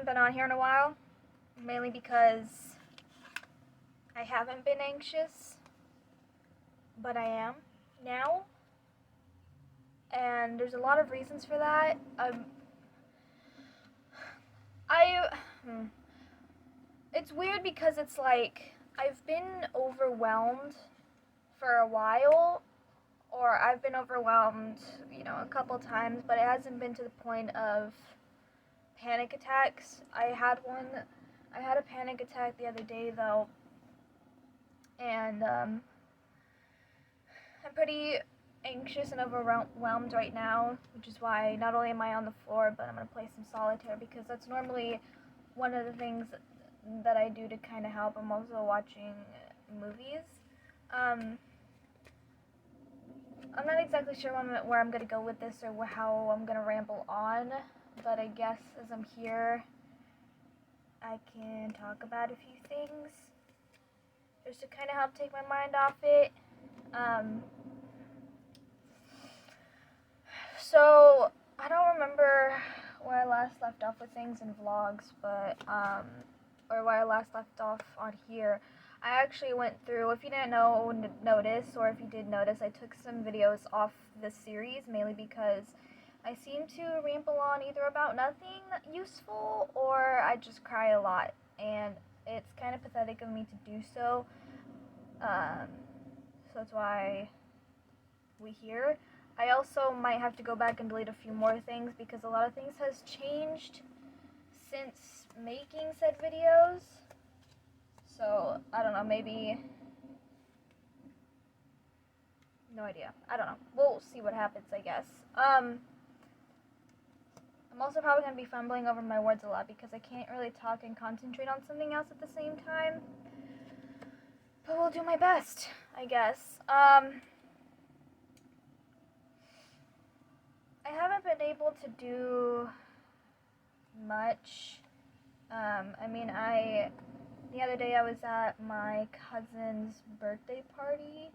been on here in a while, mainly because I haven't been anxious, but I am now, and there's a lot of reasons for that. It's weird because it's like I've been overwhelmed for a while, or I've been overwhelmed, a couple times, but it hasn't been to the point of panic attacks. I had a panic attack the other day though, and I'm pretty anxious and overwhelmed right now, which is why not only am I on the floor, but I'm going to play some solitaire, because that's normally one of the things that I do to kind of help. I'm also watching movies. I'm not exactly sure where I'm going to go with this or how I'm going to ramble on, but I guess as I'm here, I can talk about a few things just to kind of help take my mind off it. So, I don't remember where I last left off with things in vlogs, but, or where I last left off on here. I actually went through, if you didn't notice, or if you did notice, I took some videos off this series, mainly because I seem to ramble on either about nothing useful, or I just cry a lot, and it's kind of pathetic of me to do so, so that's why we here. I also might have to go back and delete a few more things because a lot of things has changed since making said videos. So, I don't know, maybe, no idea. I don't know. We'll see what happens, I guess. I'm also probably going to be fumbling over my words a lot because I can't really talk and concentrate on something else at the same time. But we'll do my best, I guess. I haven't been able to do much. The other day I was at my cousin's birthday party.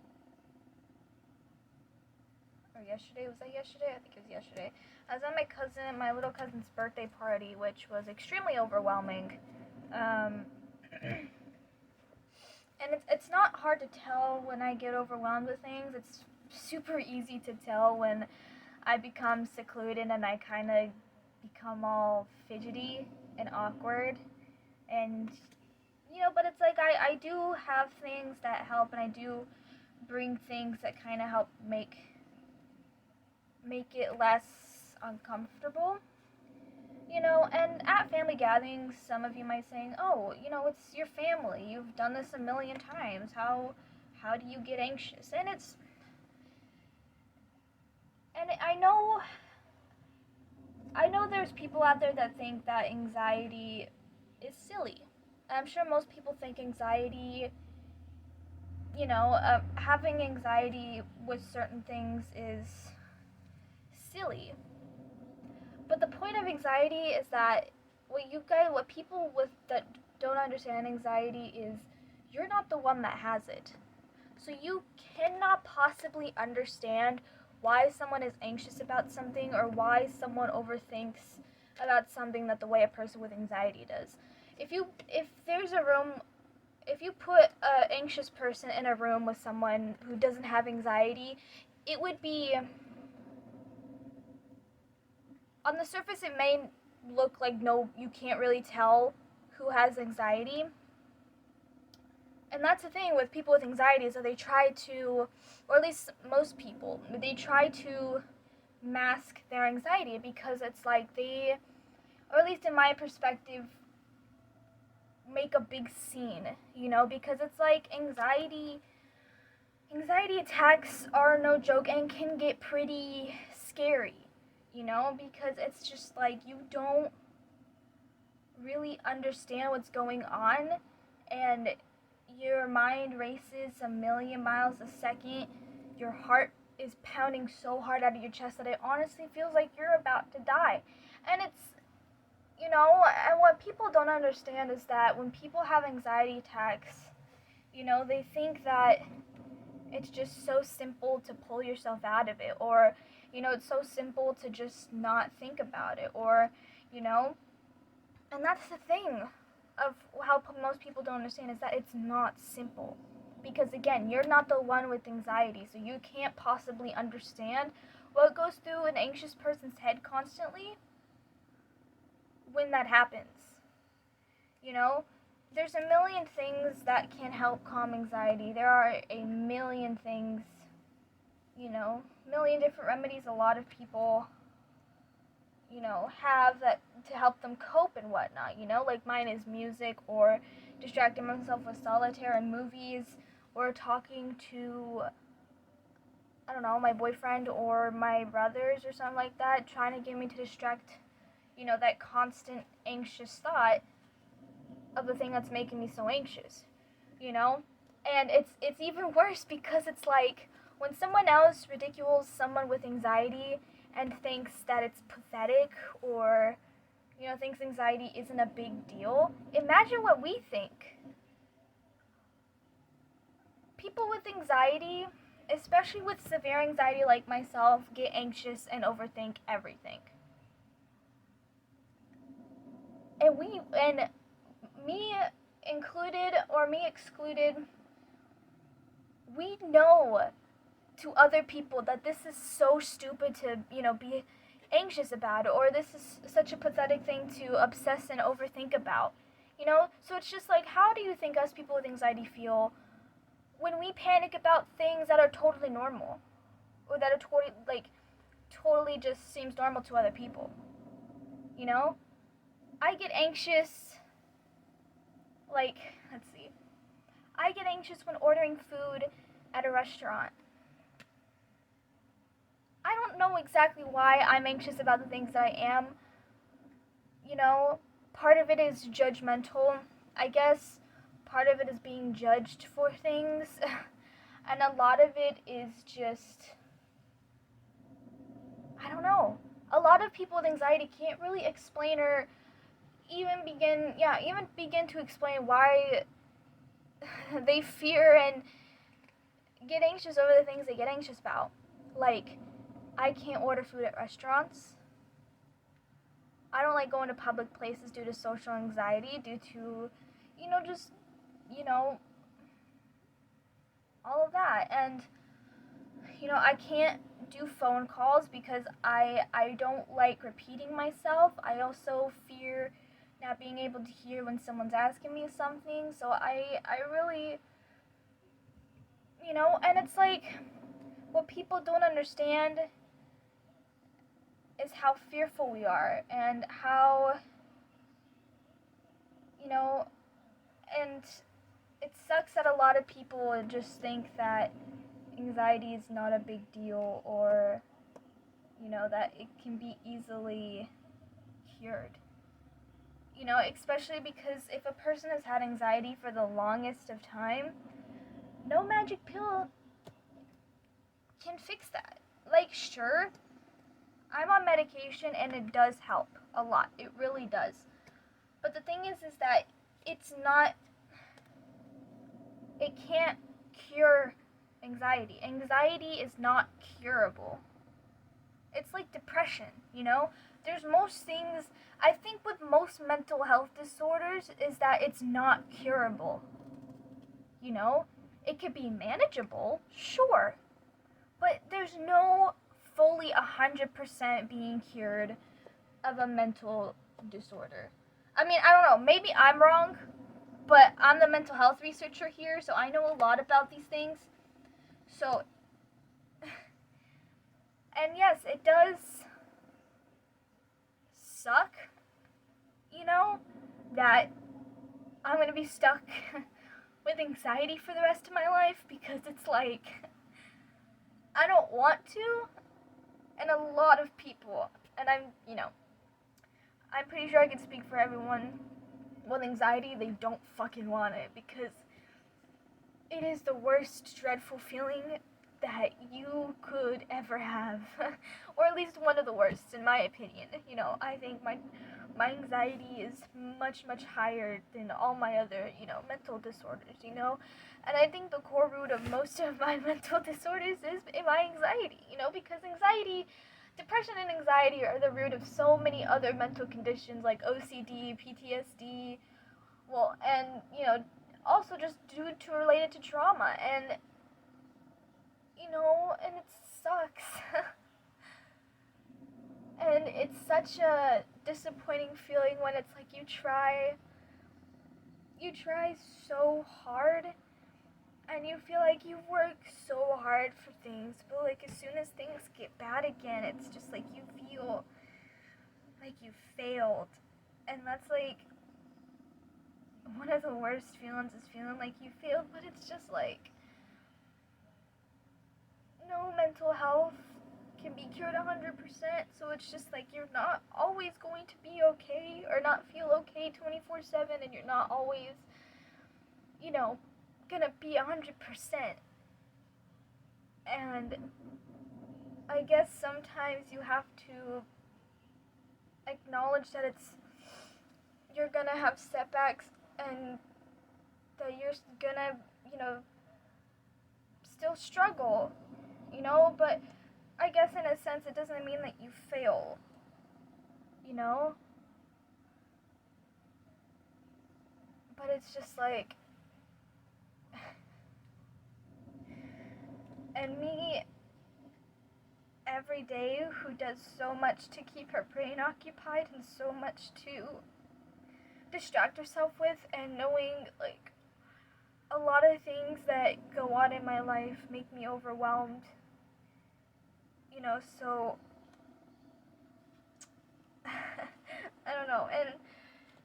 Or yesterday, was that yesterday? I think it was yesterday. I was at my little cousin's birthday party, which was extremely overwhelming. And it's not hard to tell when I get overwhelmed with things. It's super easy to tell when I become secluded and I kind of become all fidgety and awkward. And, but it's like I do have things that help, and I do bring things that kind of help make it less uncomfortable. And at family gatherings, some of you might say, oh, it's your family. You've done this a million times. How do you get anxious? And I know there's people out there that think that anxiety is silly. I'm sure most people think anxiety, having anxiety with certain things is silly. But the point of anxiety is that what people that don't understand anxiety is you're not the one that has it. So you cannot possibly understand why someone is anxious about something or why someone overthinks about something that the way a person with anxiety does. If you put an anxious person in a room with someone who doesn't have anxiety, it would be, on the surface it may look like you can't really tell who has anxiety. And that's the thing with people with anxiety, is that they try to, or at least most people, they try to mask their anxiety because it's like they, or at least in my perspective, make a big scene, because it's like anxiety attacks are no joke and can get pretty scary, because it's just like you don't really understand what's going on, and your mind races a million miles a second. Your heart is pounding so hard out of your chest that it honestly feels like you're about to die. And it's, and what people don't understand is that when people have anxiety attacks, they think that it's just so simple to pull yourself out of it, or, it's so simple to just not think about it, or, And that's the thing of how most people don't understand, is that it's not simple. Because again, you're not the one with anxiety, so you can't possibly understand what goes through an anxious person's head constantly when that happens. You know, there's a million things that can help calm anxiety. There are a million things, million different remedies a lot of people, have that to help them cope and whatnot, like mine is music, or distracting myself with solitaire and movies, or talking to, I don't know, my boyfriend or my brothers or something like that, trying to get me to distract, that constant anxious thought of the thing that's making me so anxious, And it's even worse because it's like when someone else ridicules someone with anxiety and thinks that it's pathetic, or thinks anxiety isn't a big deal, imagine what we think. People with anxiety, especially with severe anxiety like myself, get anxious and overthink everything. And me included, or me excluded, we know to other people that this is so stupid to, be anxious about, or this is such a pathetic thing to obsess and overthink about. So it's just like, how do you think us people with anxiety feel when we panic about things that are totally normal, or that are totally just seems normal to other people? I get anxious, like, let's see. I get anxious when ordering food at a restaurant. I don't know exactly why I'm anxious about the things that I am. Part of it is judgmental, I guess. Part of it is being judged for things. And a lot of it is just, I don't know. A lot of people with anxiety can't really explain, or even begin to explain why they fear and get anxious over the things they get anxious about. Like, I can't order food at restaurants. I don't like going to public places due to social anxiety, due to, just, all of that. And, I can't do phone calls because I don't like repeating myself. I also fear not being able to hear when someone's asking me something. So I really, and it's like, what people don't understand is how fearful we are, and how, and it sucks that a lot of people just think that anxiety is not a big deal, or, that it can be easily cured. Especially because if a person has had anxiety for the longest of time, no magic pill can fix that. Like, sure, I'm on medication and it does help a lot. It really does. But the thing is that it can't cure anxiety. Anxiety is not curable. It's like depression, There's most things, I think with most mental health disorders, is that it's not curable. It could be manageable, sure, but there's no fully 100% being cured of a mental disorder. I mean, I don't know, maybe I'm wrong, but I'm the mental health researcher here, so I know a lot about these things. So, and yes, it does suck, that I'm going to be stuck with anxiety for the rest of my life, because it's like, I don't want to, and a lot of people, and I'm pretty sure I can speak for everyone with anxiety, they don't fucking want it, because it is the worst dreadful feeling that you could ever have, or at least one of the worst, in my opinion. I think my anxiety is much, much higher than all my other, mental disorders, and I think the core root of most of my mental disorders is my anxiety, because anxiety depression and anxiety are the root of so many other mental conditions like OCD, PTSD, well, and, also just due to related to trauma. And, and it sucks. And it's such a disappointing feeling when it's like you try so hard and you feel like you work so hard for things, but like as soon as things get bad again, it's just like you feel like you failed. And that's like one of the worst feelings, is feeling like you failed, but it's just like no mental health can be cured 100%, so it's just like you're not always going to be okay or not feel okay 24/7, and you're not always, gonna be 100%. And I guess sometimes you have to acknowledge that you're gonna have setbacks and that you're gonna, still struggle, but I guess in a sense it doesn't mean that you fail, you know? But it's just like, and me every day who does so much to keep her brain occupied and so much to distract herself with, and knowing like a lot of things that go on in my life make me overwhelmed, so I don't know. And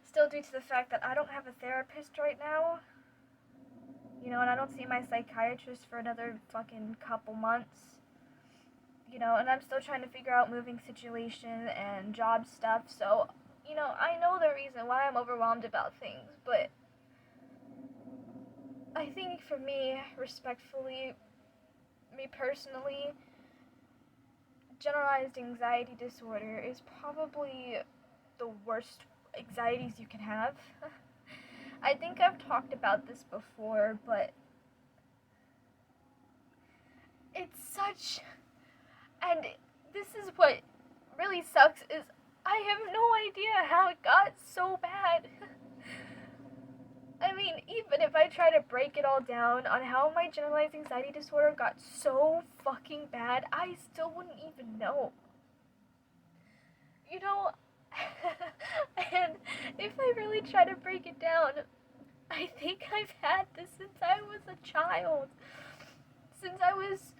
still, due to the fact that I don't have a therapist right now, and I don't see my psychiatrist for another fucking couple months, and I'm still trying to figure out moving situation and job stuff, so, I know the reason why I'm overwhelmed about things, but I think for me, respectfully, me personally, generalized anxiety disorder is probably the worst anxieties you can have. I think I've talked about this before, but it's such, and this is what really sucks, is I have no idea how it got so bad. I mean, even if I try to break it all down on how my generalized anxiety disorder got so fucking bad, I still wouldn't even know. And if I really try to break it down, I think I've had this since I was a child. Since I was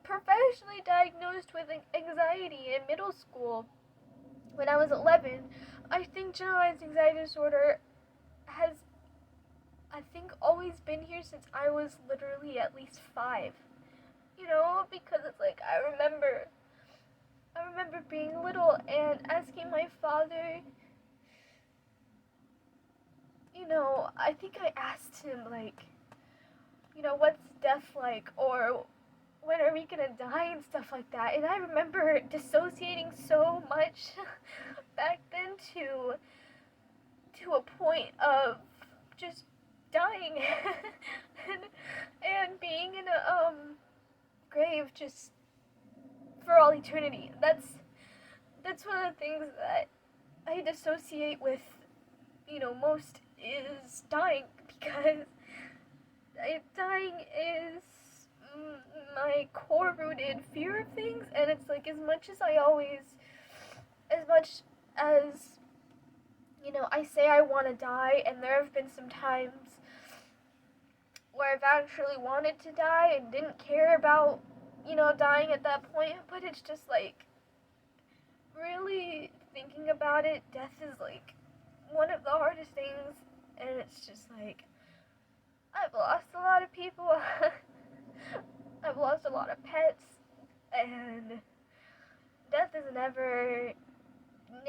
professionally diagnosed with anxiety in middle school when I was 11. I think generalized anxiety disorder has, I think, always been here since I was literally at least 5. Because it's like I remember being little and asking my father, I think I asked him, like, what's death like, or when are we gonna die, and stuff like that. And I remember dissociating so much back then to a point of just dying and being in a grave just for all eternity. That's one of the things that I dissociate with, most, is dying, because dying is my core rooted fear of things. And it's like, as much as I say I want to die, and there have been some times where I've actually wanted to die and didn't care about, dying at that point, but it's just like, really thinking about it, death is like one of the hardest things, and it's just like, I've lost a lot of people, I've lost a lot of pets, and death is never,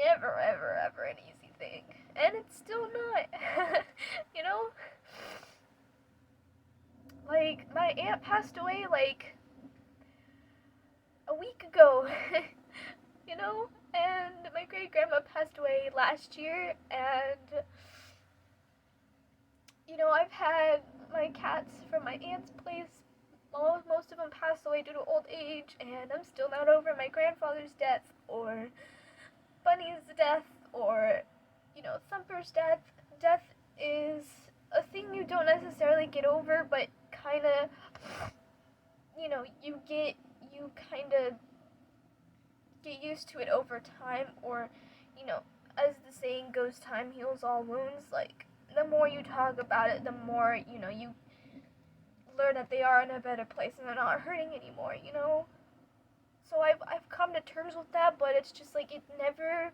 ever an easy thing, and it's still not, Like, my aunt passed away, like, a week ago, and my great-grandma passed away last year, and, I've had my cats from my aunt's place most of them passed away due to old age, and I'm still not over my grandfather's death, or Bunny's death, or, Thumper's death. Death is a thing you don't necessarily get over, but kind of, you kind of get used to it over time, or, as the saying goes, time heals all wounds. Like, the more you talk about it, the more, you learn that they are in a better place and they're not hurting anymore. So I've come to terms with that, but it's just like it never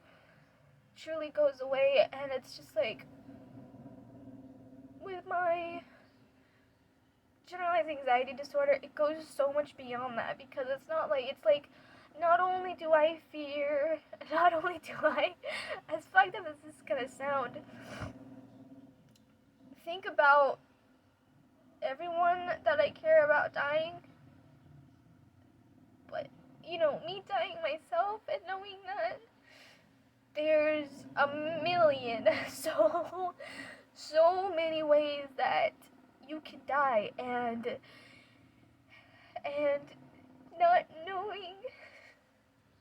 truly goes away, and it's just like with my generalized anxiety disorder, it goes so much beyond that, because it's like not only do I fear, not only do I, as fucked up as this is gonna sound, think about everyone that I care about dying, but, me dying myself, and knowing that there's a million, so many ways that you can die, and not knowing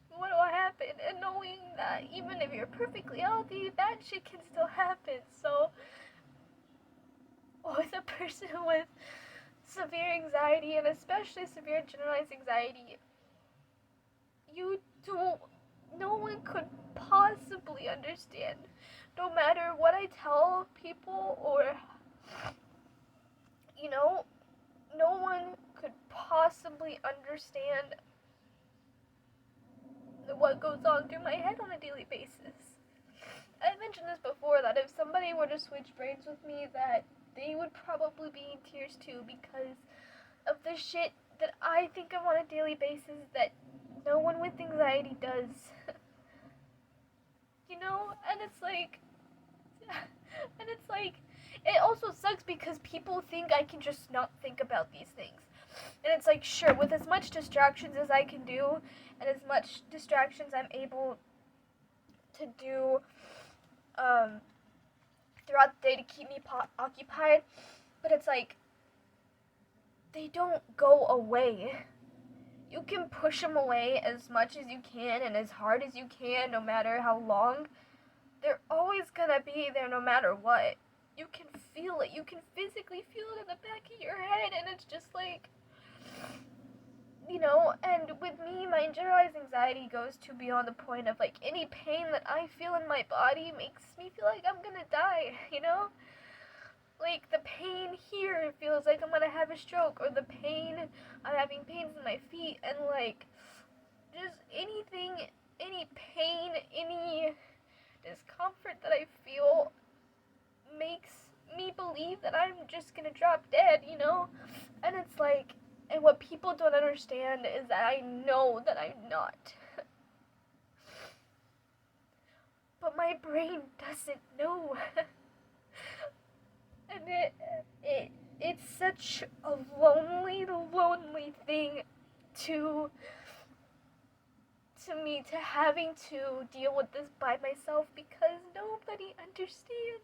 what will happen, and knowing that even if you're perfectly healthy, bad shit can still happen. So, with a person with severe anxiety, and especially severe generalized anxiety, no one could possibly understand. No matter what I tell people, or, no one could possibly understand what goes on through my head on a daily basis. I mentioned this before, that if somebody were to switch brains with me, that they would probably be in tears too, because of the shit that I think of on a daily basis that no one with anxiety does. And it's like, it also sucks because people think I can just not think about these things. And it's like, sure, with as much distractions as I can do, and as much distractions I'm able to do throughout the day to keep me occupied, but it's like, they don't go away. You can push them away as much as you can and as hard as you can, no matter how long. They're always gonna be there no matter what. You can feel it. You can physically feel it in the back of your head, and it's just like, and with me, my generalized anxiety goes to beyond the point of, like, any pain that I feel in my body makes me feel like I'm gonna die, Like, the pain here feels like I'm gonna have a stroke, or the pain, I'm having pains in my feet, and, like, just anything, any pain, any discomfort that I feel makes me believe that I'm just gonna drop dead, And it's like, and what people don't understand is that I know that I'm not. But my brain doesn't know. And it's such a lonely thing to me, to having to deal with this by myself, because nobody understands.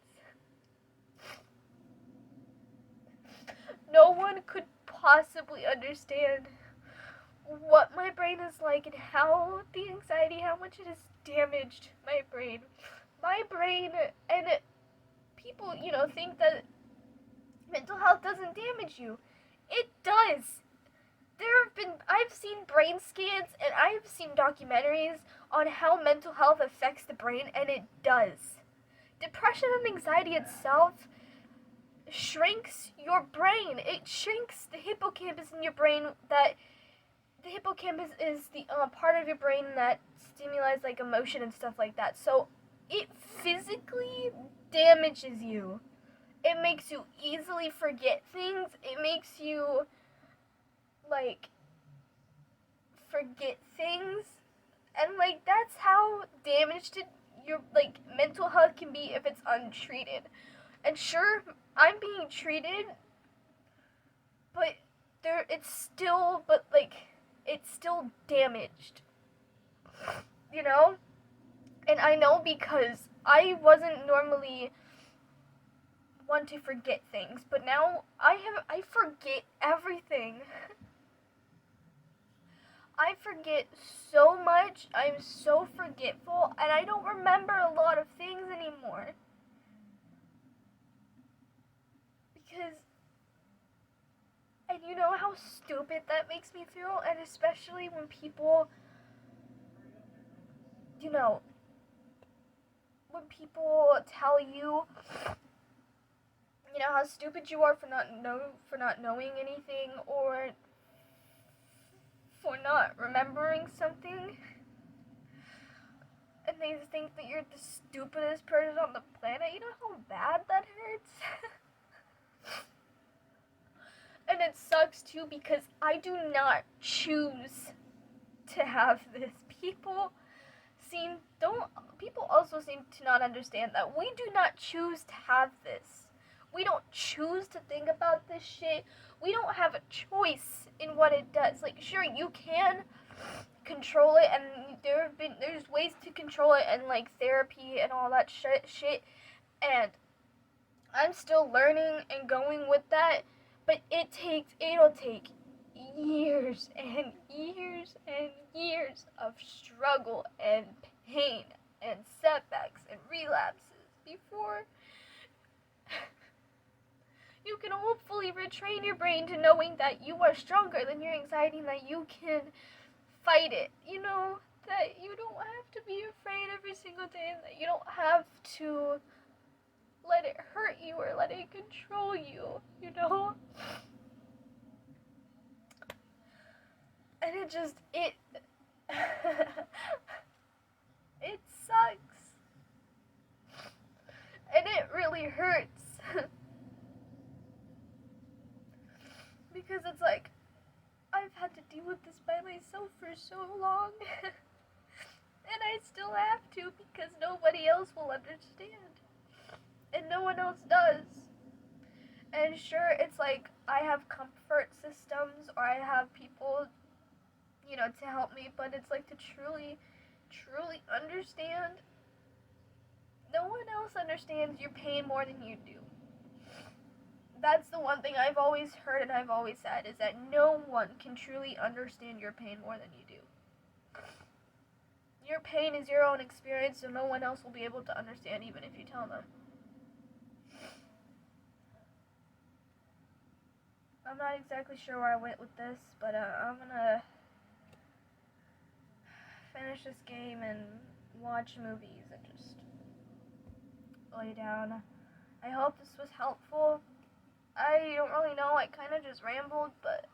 No one could possibly understand what my brain is like, and how the anxiety, how much it has damaged my brain. My brain, and people, think that mental health doesn't damage you. It does. I've seen brain scans, and I've seen documentaries on how mental health affects the brain, and it does. Depression and anxiety itself shrinks your brain. It shrinks the hippocampus in your brain. That the hippocampus is the part of your brain that stimulates, like, emotion and stuff like that. So it physically damages you. It makes you easily forget things. It makes you, like, forget things. And, like, that's how damaged your, like, mental health can be if it's untreated. And sure, I'm being treated, but it's still damaged. And I know, because I wasn't normally one want to forget things, but now I forget everything. I forget so much. I'm so forgetful, and I don't remember a lot of things anymore. Because, and you know how stupid that makes me feel, and especially when people, you know, when people tell you, you know, how stupid you are for not knowing anything, or for not remembering something, and they think that you're the stupidest person on the planet. You know how bad that hurts? And it sucks too because I do not choose to have this. People also seem to not understand that we do not choose to have this. We don't choose to think about this shit. We don't have a choice in what it does. Like, sure, you can control it, and there's ways to control it, and like therapy and all that shit. And I'm still learning and going with that, but it'll take years and years and years of struggle and pain and setbacks and relapses before you can hopefully retrain your brain to knowing that you are stronger than your anxiety and that you can fight it. You know, that you don't have to be afraid every single day, and that you don't have to let it hurt you or let it control you, you know? And it just, it sucks. And it really hurts. Because it's like, I've had to deal with this by myself for so long. And I still have to because nobody else will understand. And no one else does. And sure, it's like I have comfort systems or I have people, you know, to help me, but it's like to truly, truly understand. No one else understands your pain more than you do. That's the one thing I've always heard and I've always said, is that no one can truly understand your pain more than you do. Your pain is your own experience, so no one else will be able to understand even if you tell them. I'm not exactly sure where I went with this, but I'm gonna finish this game and watch movies and just lay down. I hope this was helpful. I don't really know, I kind of just rambled, but